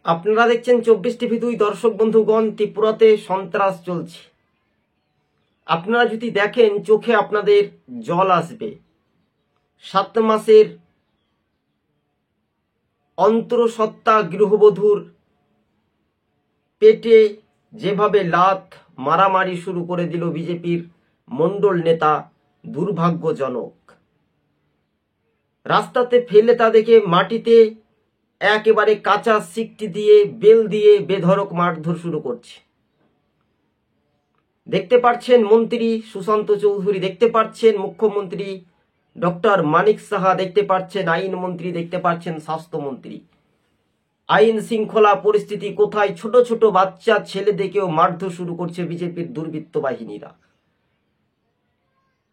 আপনারা দেখছেন 24TV2। দর্শক বন্ধুগণ, ত্রিপুরাতে সন্ত্রাস চলছে। আপনারা যদি দেখেন চোখে আপনাদের জল আসবে। 7 মাসের অন্তঃসত্ত্বা গৃহবধূর পেটে যেভাবে লাত মারামারি শুরু করে দিল বিজেপির মণ্ডল নেতা, দুর্ভাগ্যজনক। রাস্তাতে ফেলে তাদেরকে মাটিতে একেবারে কাঁচা সিকটি দিয়ে বেল দিয়ে বেধড়ক মারধর শুরু করছে। দেখতে পাচ্ছেন মন্ত্রী সুশান্ত চৌধুরী, দেখতে পাচ্ছেন মুখ্যমন্ত্রী ডক্টর মানিক সাহা, দেখতে পাচ্ছেন আইন মন্ত্রী, দেখতে পাচ্ছেন স্বাস্থ্যমন্ত্রী। আইন শৃঙ্খলা পরিস্থিতি কোথায়? ছোট ছোট বাচ্চা ছেলেদেরকেও মারধর শুরু করছে বিজেপির দুর্বৃত্ত বাহিনীরা।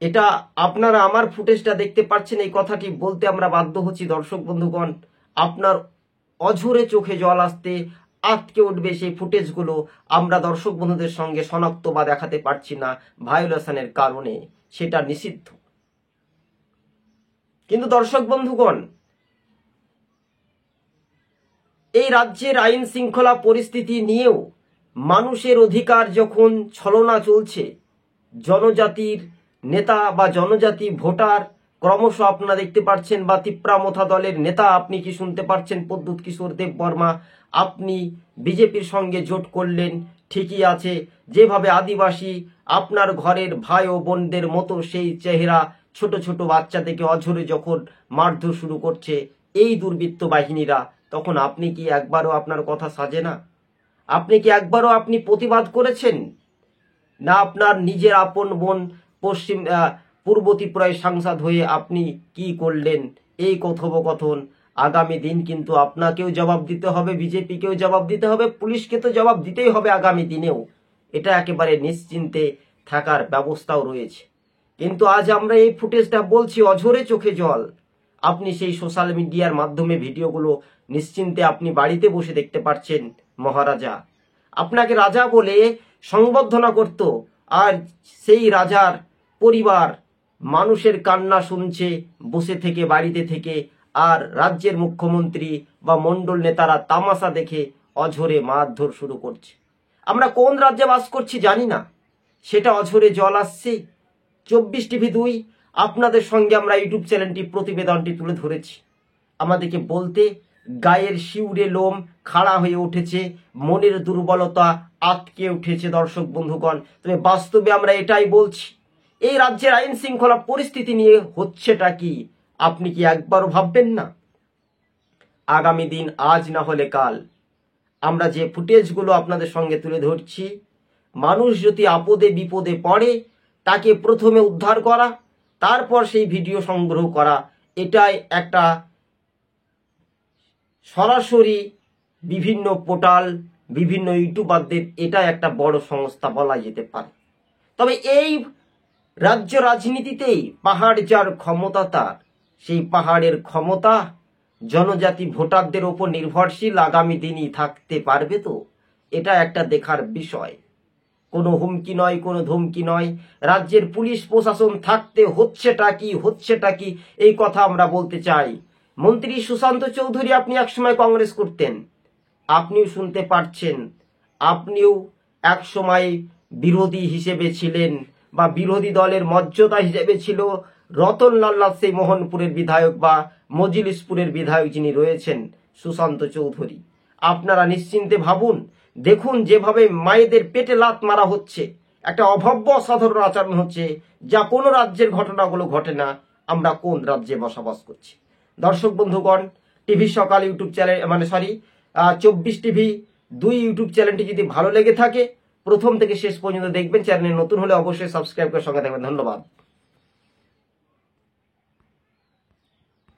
এটা আপনারা আমার ফুটেজটা দেখতে পাচ্ছেন। এই কথাটি বলতে আমরা বাধ্য হচ্ছি দর্শক বন্ধুগণ। আপনার অঝরে চোখে জল আসতে আটকে উঠবে সেই ফুটেজগুলো। আমরা দর্শক বন্ধুদের সঙ্গে শনাক্ত বা দেখাতে পারছি না ভায়োলেশনের কারণে, সেটা নিষিদ্ধ। কিন্তু দর্শক বন্ধুগণ, এই রাজ্যের আইন শৃঙ্খলা পরিস্থিতি নিয়েও মানুষের অধিকার যখন ছলনা চলছে, জনজাতির নেতা বা জনজাতি ভোটার ক্রমশ আপনারা দেখতে পাচ্ছেন, বা তিপ্রামথা দলের নেতা আপনি কি শুনতে পাচ্ছেন প্রদ্যুৎ কিশোর দেববর্মা, আপনি বিজেপির সঙ্গে জোট করলেন, ঠিকই আছে। যেভাবে আদিবাসী আপনার ঘরের ভাই ও বোনদের মতো সেই চেহারা ছোট ছোট বাচ্চা থেকে অঝরে যখন মারধর শুরু করছে এই দুর্বৃত্ত বাহিনীরা, তখন আপনি কি একবারও আপনার কথা সাজে না? আপনি কি একবারও আপনি প্রতিবাদ করেছেন না? আপনার নিজের আপন বোন পূর্ব ত্রিপুরায় সাংসদ হয়ে আপনি কি করলেন? এই কথোপকথন আগামী দিন কিন্তু আপনাকেও জবাব দিতে হবে, বিজেপিকেও জবাব দিতে হবে, পুলিশকে তো জবাব দিতেই হবে আগামী দিনেও। এটা একেবারে নিশ্চিন্তে থাকার ব্যবস্থাও রয়েছে। কিন্তু আজ আমরা এই ফুটেজটা বলছি, অঝরে চোখে জল। আপনি সেই সোশ্যাল মিডিয়ার মাধ্যমে ভিডিওগুলো নিশ্চিন্তে আপনি বাড়িতে বসে দেখতে পাচ্ছেন। মহারাজা আপনাকে রাজা বলে সংবর্ধনা করত, আর সেই রাজার পরিবার মানুষের কান্না শুনছে বসে থেকে, বাড়িতে থেকে, আর রাজ্যের মুখ্যমন্ত্রী বা মণ্ডল নেতারা তামাশা দেখে অঝরে মারধর শুরু করছে। আমরা কোন রাজ্যে বাস করছি জানি না, সেটা অঝরে জল আসছে। 24TV2 আপনাদের সঙ্গে আমরা ইউটিউব চ্যানেলটি প্রতিবেদনটি তুলে ধরেছি। আমাদেরকে বলতে গায়ের শিউরে লোম খাড়া হয়ে উঠেছে, মনের দুর্বলতা আটকে উঠেছে দর্শক বন্ধুগণ। তবে বাস্তবে আমরা এটাই বলছি, এই রাজ্যের আইন শৃঙ্খলা পরিস্থিতি নিয়ে হচ্ছেটা কি আপনি কি একবারও ভাববেন না? আগামী দিন, আজ না হলে কাল, আমরা যে ফুটেজগুলো আপনাদের সঙ্গে তুলে ধরছি, মানুষ যদি আপদে বিপদে পড়ে তাকে প্রথমে উদ্ধার করা, তারপর সেই ভিডিও সংগ্রহ করা, এটাই একটা সরাসরি বিভিন্ন পোর্টাল, বিভিন্ন ইউটিউবারদের এটা একটা বড় সংস্থা বলা যেতে পারে। তবে এই রাজ্য রাজনীতিতেই পাহাড় যার ক্ষমতা, তার সেই পাহাড়ের ক্ষমতা জনজাতি ভোটারদের ওপর নির্ভরশীল আগামী দিনই থাকতে পারবে তো? এটা একটা দেখার বিষয়। কোনো হুমকি নয়, কোনো ধমকি নয়। রাজ্যের পুলিশ প্রশাসন থাকতে হচ্ছেটা কি এই কথা আমরা বলতে চাই। মন্ত্রী সুশান্ত চৌধুরী, আপনি একসময় কংগ্রেস করতেন, আপনিও শুনতে পাচ্ছেন, আপনিও একসময় বিরোধী হিসেবে ছিলেন, বা বিরোধী দলের মর্যাদা হিসেবে ছিল রতনলাল নাথ, সেই মোহনপুরের বিধায়ক বা মজলিশপুরের বিধায়ক যিনি রয়েছেন সুশান্ত চৌধুরী। আপনারা নিশ্চিন্তে ভাবুন, দেখুন যেভাবে মায়েদের পেটে লাত মারা হচ্ছে, একটা অভব্য অসাধারণ আচরণ হচ্ছে, যা কোনো রাজ্যের ঘটনাগুলো ঘটে না। আমরা কোন রাজ্যে বসবাস করছি? দর্শক বন্ধুগণ, টিভি সকাল ইউটিউব চ্যানেল 24TV2 ইউটিউব চ্যানেলটি যদি ভালো লেগে থাকে প্রথম থেকে শেষ পর্যন্ত দেখবেন। চ্যানেলে নতুন হলে অবশ্যই সাবস্ক্রাইব করে সঙ্গে থাকবেন। ধন্যবাদ।